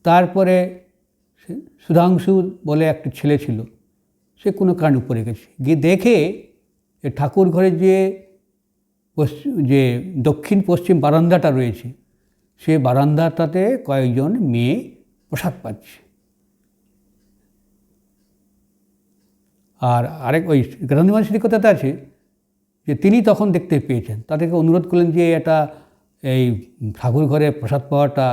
তারপরে সুধাংশু বলে একটা ছেলে ছিল, সে কোনো কারণে উপরে গেছে, গিয়ে দেখে ঠাকুর ঘরের যে দক্ষিণ পশ্চিম বারান্দাটা রয়েছে, সে বারান্দাটাতে কয়েকজন মেয়ে প্রসাদ পাচ্ছে। আর আরেক ওই গ্রান্ধিমান স্মৃতিকথাতে আছে যে তিনি তখন দেখতে পেয়েছেন, তাদেরকে অনুরোধ করলেন যে এটা এই ঠাকুর ঘরে প্রসাদ পাওয়াটা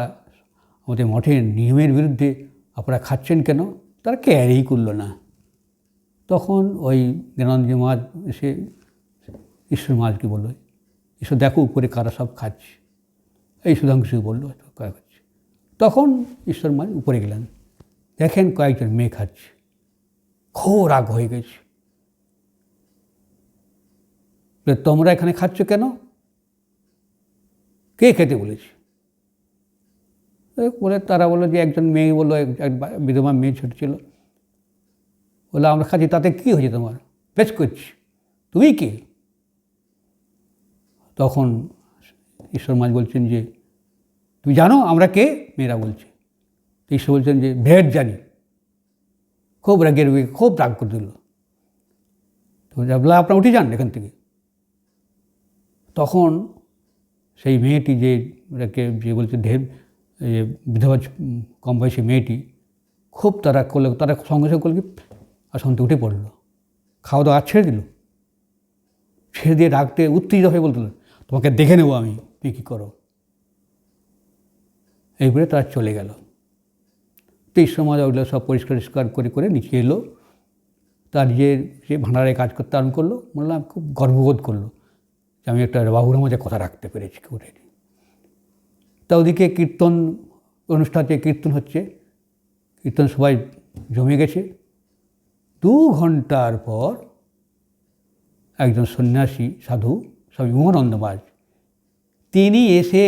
আমাদের মঠের নিয়মের বিরুদ্ধে, আপনারা খাচ্ছেন কেন? তারা ক্যারেই করলো না। তখন ওই জ্ঞানানন্দ মহারাজ এসে ঈশ্বর মহারাজকে বলল, এসব দেখো উপরে কারা সব খাচ্ছে। এই সুধাংশু বলল কারা খাচ্ছে। তখন ঈশ্বর মাঝ উপরে গেলেন, দেখেন কয়েকজন মেয়ে খাচ্ছে, খুব রাগ হয়ে গেছে। তোমরা এখানে খাচ্ছ কেন? কে খেতে বলেছে? বলে তারা বললো যে একজন মেয়ে বললো, এক বিধবা মেয়ে ছোট ছিল, বললো আমরা খাচ্ছি, তাতে কী হয়েছে তোমার? বেশ করছি, তুমি কে? তখন ঈশ্বর মাঝ বলছেন যে তুমি জানো আমরা কে? মেয়েরা বলছে। ঈশ্বর বলছেন যে ভেদ জানি। খুব রাগের, খুব রাগ করে দিল। তো বলে আপনারা উঠে যান এখান থেকে। তখন সেই মেয়েটি যে বলছে বিধবা কম বয়সী মেয়েটি, খুব তারা করলো, তারা সঙ্গে সঙ্গে করলো কি আসনতে উঠে পড়লো, খাওয়া দাওয়া ছেড়ে দিল। ছেড়ে দিয়ে রাগতে উত্তেজিত হয়ে বলতো, তোমাকে দেখে নেবো আমি, তুই কী করো। এই বলে তারা চলে গেল। তো এই সময় ওগুলো সব পরিষ্কার করে করে নিচে এলো। তার যে ভাণ্ডারে কাজ করতে আরম্ভ করলো। বললাম খুব গর্ববোধ করলো যে আমি একটা বাবুর মাঝে কথা রাখতে পেরেছি। তা ওদিকে কীর্তন অনুষ্ঠানে কীর্তন হচ্ছে, কীর্তন সবাই জমে গেছে। 2 ঘন্টার পর একজন সন্ন্যাসী সাধু স্বামী উমানন্দ মাঝ, তিনি এসে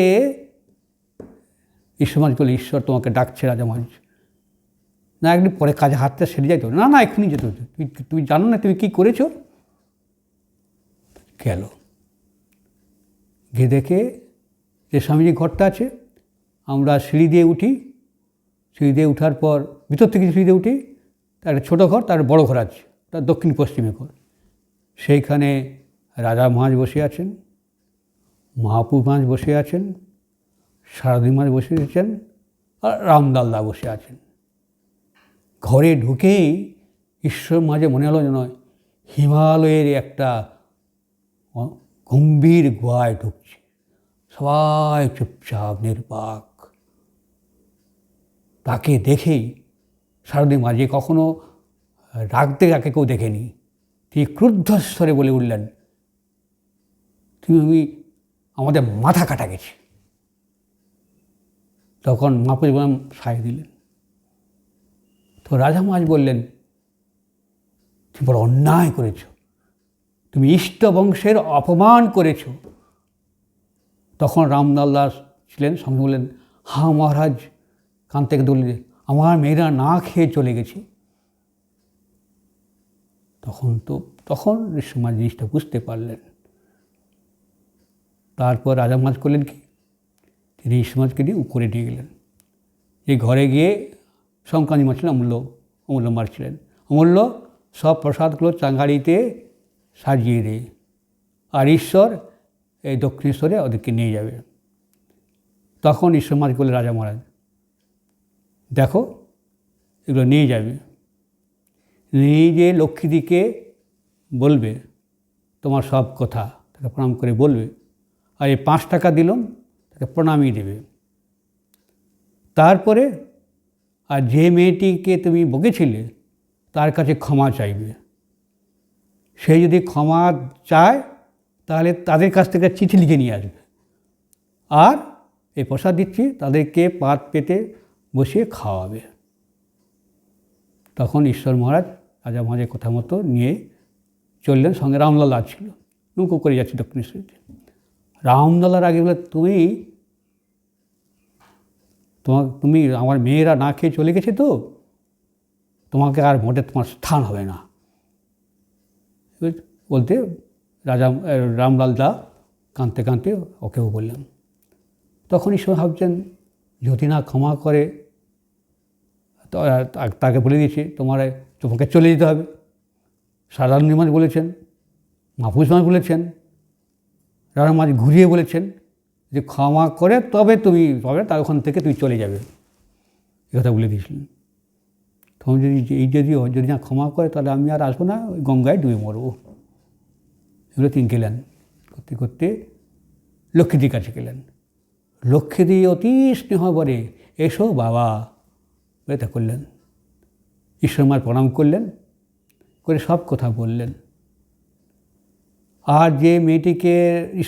ঈশ্বর মাঝ বলে, ঈশ্বর তোমাকে ডাকছে রাজা মাঝ। না একদিন পরে কাজে হাতটা সেরে যাইতো, না না এক্ষুনি যেতে হতো, তুমি জানো না তুমি কী করেছো? গেল, গিয়ে দেখে যে স্বামীজি ঘরটা আছে। আমরা সিঁড়ি দিয়ে উঠি, সিঁড়ি দিয়ে উঠার পর ভিতর থেকে সিঁড়ি দিয়ে উঠি, তার একটা ছোটো ঘর, তার বড় ঘর আছে, তার দক্ষিণ পশ্চিমে ঘর। সেইখানে রাজা মহারাজ বসে আছেন, মহাপ্রভু মহারাজ বসে আছেন, সারদী মহারাজ বসে আছেন, আর রামলালদা বসে আছেন। ঘরে ঢুকেই ঈশ্বর মাঝে মনে হলো যেন হিমালয়ের একটা গম্ভীর গুহায় ঢুকছে। সবাই চুপচাপ নির্বাক। তাকে দেখেই সারদী মাঝে কখনো রাগতে তাকে কেউ দেখেনি। তিনি ক্রুদ্ধস্বরে বলে উঠলেন, তুমি আমাদের মাথা কাটা গেছে। তখন মহাপ্রভু সায় দিলেন। তো রাজা মহারাজ বললেন, তুমি বড় অন্যায় করেছ, তুমি ইষ্ট বংশের অপমান করেছ। তখন রামলাল দাস ছিলেন, সঙ্গে বললেন, হ্যাঁ মহারাজ, কান থেকে দৌড়লে আমার মেয়েরা না খেয়ে চলে গেছে। তখন ঋষিমাজ জিনিসটা বুঝতে পারলেন। তারপর রাজা মহারাজ করলেন কি, তিনি ঋষিমাজকে নিয়ে উপরে নিয়ে গেলেন। এই ঘরে গিয়ে সংক্রান্তি মা ছিলেন, অমূল্য মার ছিলেন। অমূল্য সব প্রসাদগুলো চাঙ্গাড়িতে সাজিয়ে দেয়, আর ঈশ্বর এই দক্ষিণেশ্বরে ওদেরকে নিয়ে যাবে। তখন ঈশ্বর মাঝ বলে, রাজা মহারাজ দেখো এগুলো নিয়ে যাবে, নিয়ে গিয়ে লক্ষ্মীদিকে বলবে তোমার সব কথা, তাকে প্রণাম করে বলবে, আর এই 5 টাকা দিলাম তাকে প্রণামই দেবে। তারপরে আর যে মেয়েটিকে তুমি বকেছিলে তার কাছে ক্ষমা চাইবে। সে যদি ক্ষমা চায় তাহলে তাদের কাছ থেকে চিঠি লিখে নিয়ে আসবে, আর এই প্রসাদ দিচ্ছি তাদেরকে পাত পেতে বসিয়ে খাওয়াবে। তখন ঈশ্বর মহারাজ রাজা মহারাজের কথা মতো নিয়ে চললেন। সঙ্গে রামলাল ছিল, নৌকো করে যাচ্ছে দক্ষিণেশ্বরীতে। রামলালার আগে বলে, তুমি আমার মেয়েরা না খেয়ে চলে গেছে, তো তোমাকে আর মোটে তোমার স্থান হবে না বলতে রামলাল দা কাঁদতে কাঁদতে ওকেও বললেন। তখন ঈশ্বর ভাবছেন যদি না ক্ষমা করে, তাকে বলে দিয়েছে তোমাকে চলে যেতে হবে। সাধারণ নির্মাণ বলেছেন, মাহফুজমান বলেছেন, রানা মাঝ ঘুরিয়ে বলেছেন যে ক্ষমা করে তবে তুমি পাবে, তার ওখান থেকে তুমি চলে যাবে, এ কথা বলে দিয়েছিলেন। তখন যদি না ক্ষমা করে তাহলে আমি আর আসবো না, ওই গঙ্গায় ডুবে মরবো। এগুলো তিনি গেলেন। করতে করতে লক্ষ্মীদির কাছে গেলেন। লক্ষ্মীদি অতি স্নেহ করে, এসো বাবা এটা করলেন। ঈশ্বর মার প্রণাম করলেন, করে সব কথা বললেন। আর যে মেয়েটিকে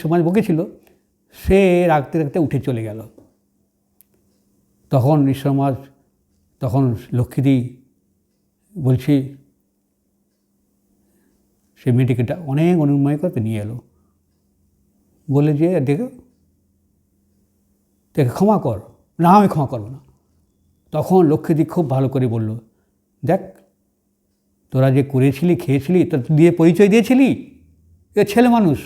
সমাজ বকেছিল সে রাখতে রাখতে উঠে চলে গেল। তখন সমাজ, তখন লক্ষ্মীদি বলছি, সে মেয়েটিকে অনেক অনুনয় করতে নিয়ে এলো, বলে যে দেখো ক্ষমা কর। না, আমি ক্ষমা করবো না। তখন লক্ষ্মীদি খুব ভালো করে বলল, দেখ তোরা যে করেছিলি, খেয়েছিলি, তোর দিয়ে পরিচয় দিয়েছিলি, এ ছেলে মানুষ,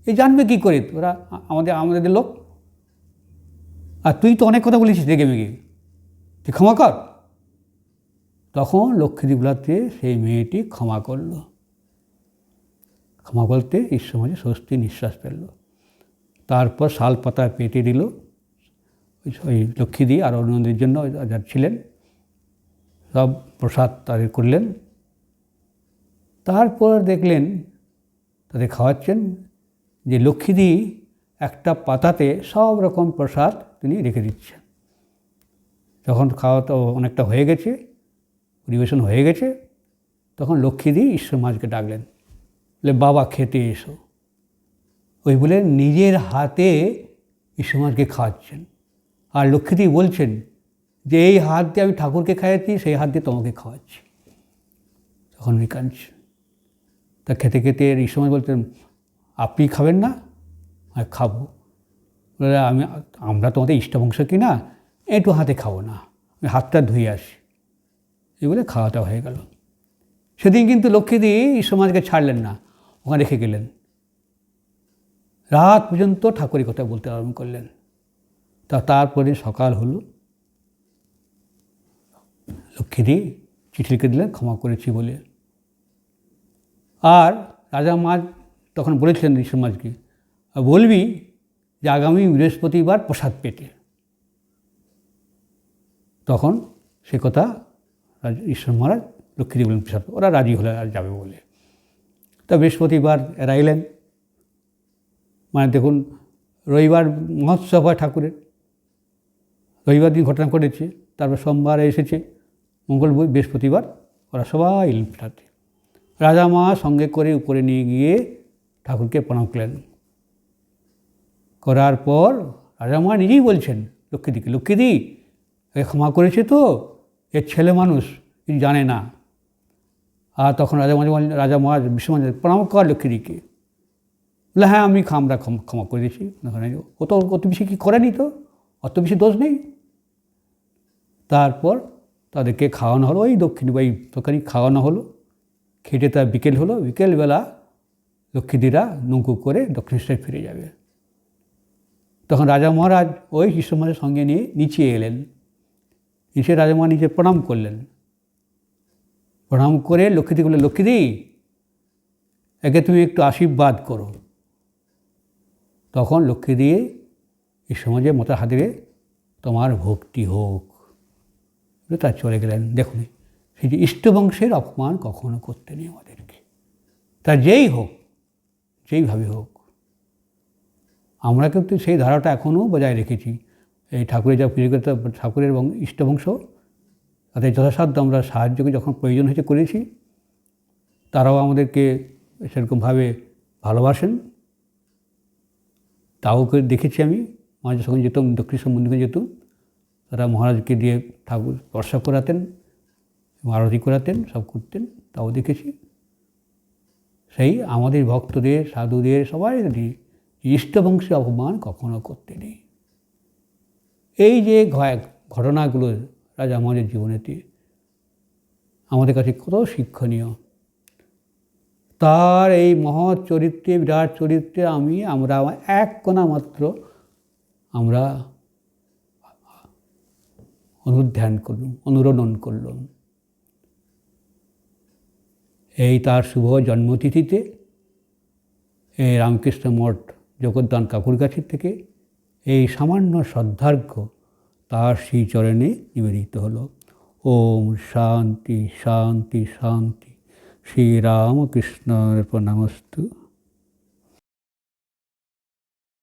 এ জানবে কী করে তোরা আমাদের লোক। আর তুই তো অনেক কথা বলেছিস রেগে মেগে, তুই ক্ষমা কর। তখন লক্ষ্মীদি বলাতে সেই মেয়েটি ক্ষমা করল। ক্ষমা বলতে সমাজে স্বস্তি নিঃশ্বাস ফেলল। তারপর শাল পাতা পেটে দিল ওই লক্ষ্মীদি আর অন্যদের জন্য যারা ছিলেন, সব প্রসাদ তাদের করলেন। তারপর দেখলেন তাদের খাওয়াচ্ছেন যে লক্ষ্মীদি একটা পাতাতে সব রকম প্রসাদ তিনি রেখে দিচ্ছেন। যখন খাওয়া তো অনেকটা হয়ে গেছে, পরিবেশন হয়ে গেছে, তখন লক্ষ্মীদি ঈশ্বর মাঝকে ডাকলেন, বলে বাবা খেতে এসো। ওই বলে নিজের হাতে ঈশ্বর মাঝকে খাওয়াচ্ছেন। আর লক্ষ্মীদি বলছেন যে এই হাত দিয়ে আমি ঠাকুরকে খাওয়াচ্ছি, সেই হাত দিয়ে তোমাকে খাওয়াচ্ছি। তখন উনি কাঁদছেন। তা খেতে খেতে এই সময় বলতেন, আপনি খাবেন না? আর খাবো। বলে আমরা তোমাদের ইষ্টবংশ কি না, একটু হাতে খাবো না, আমি হাতটা ধুয়ে আসি। এই বলে খাওয়াটা হয়ে গেল। সেদিন কিন্তু লক্ষ্মীদি সমাজকে ছাড়লেন না, ওখানে রেখে গেলেন। রাত পর্যন্ত ঠাকুরের কথা বলতে আরম্ভ করলেন। তারপরে সকাল হলো, লক্ষ্মীদি চিঠি লিখে দিলেন ক্ষমা করেছি বলে। আর রাজা মা তখন বলেছিলেন ঈশ্বর মাঝকে, বলবি যে আগামী বৃহস্পতিবার প্রসাদ পেটে। তখন সে কথা ঈশ্বর মহারাজ লক্ষ্মীদি বললেন প্রসাদ, ওরা রাজি হলে আর যাবে বলে। তা বৃহস্পতিবার এরা এলেন। মানে দেখুন, রবিবার মহোৎসব হয় ঠাকুরের, রবিবার দিন ঘটনা ঘটেছে, তারপর সোমবার এসেছে, মঙ্গল বৃহস্পতিবার ওরা সবাই এলেন প্রসাদে। রাজা মা সঙ্গে করে উপরে নিয়ে গিয়ে ঠাকুরকে প্রণাম করলেন। করার পর রাজা মা নিজেই বলছেন লক্ষ্মীদিকে, লক্ষ্মীদি এ ক্ষমা করেছে তো, এর ছেলে মানুষ, কিছু জানে না। আর তখন রাজা মহারাজ বিশ্বমান প্রণাম কর লক্ষ্মীদিকে, বলে হ্যাঁ আমরা ক্ষমা করে দিয়েছি, ও তো অত বেশি কি করেনি, তো অত বেশি দোষ নেই। তারপর তাদেরকে খাওয়ানো হলো, ওই দক্ষিণবাই তরকারি খাওয়ানো হলো। খেটে তার বিকেল হলো, বিকেলবেলা লক্ষ্মীদিরা নৌকো করে দক্ষিণেশ্বরে ফিরে যাবে। তখন রাজা মহারাজ ওই ঈশ্বর মহারাজের সঙ্গে নিয়ে নিচে এলেন। নিচে রাজা মহারাজ নিজে প্রণাম করলেন। প্রণাম করে লক্ষ্মীদি বললেন, লক্ষ্মীদি একে তুমি একটু আশীর্বাদ করো। তখন লক্ষ্মীদি এই সমাজে মাথার হাতে তোমার ভক্তি হোক, তার চলে গেলেন। দেখুন, সেই যে ইষ্টবংশের অপমান কখনো করতে নেই আমাদেরকে, তা যেই হোক, যেইভাবে হোক। আমরা কিন্তু সেই ধারাটা এখনও বজায় রেখেছি। এই ঠাকুরের যা পুজো করতে, ঠাকুরের এবং ইষ্টবংশ, তাদের যথাসাধ্য আমরা সাহায্যকে যখন প্রয়োজন হয়েছে করেছি। তারাও আমাদেরকে সেরকমভাবে ভালোবাসেন। তাও দেখেছি আমি, মহারাজের সঙ্গে যেতাম, দক্ষিণেশ্বর মন্দিরে যেতাম, তারা মহারাজকে দিয়ে ঠাকুর স্পর্শ করাতেন, আরতি করাতেন, সব করতেন, তাও দেখেছি। সেই আমাদের ভক্তদের, সাধুদের সবাই ইষ্টবংশী অপমান কখনো করতে নেই। এই যে ঘটনাগুলো রাজা মহারাজের জীবনেতে আমাদের কাছে কত শিক্ষণীয়। তার এই মহৎ চরিত্রে, বিরাট চরিত্রে আমরা এক কোণা মাত্র আমরা অনুরণন করলাম। এই তার শুভ জন্মতিথিতে এই রামকৃষ্ণ মঠ জগদ্দান কাকুর কাছের থেকে এই সামান্য শ্রদ্ধার্ঘ্য তার শ্রীচরণে নিবেদিত হলো। ওম শান্তি শান্তি শান্তি। শ্রীরামকৃষ্ণের প্রণামস্তু।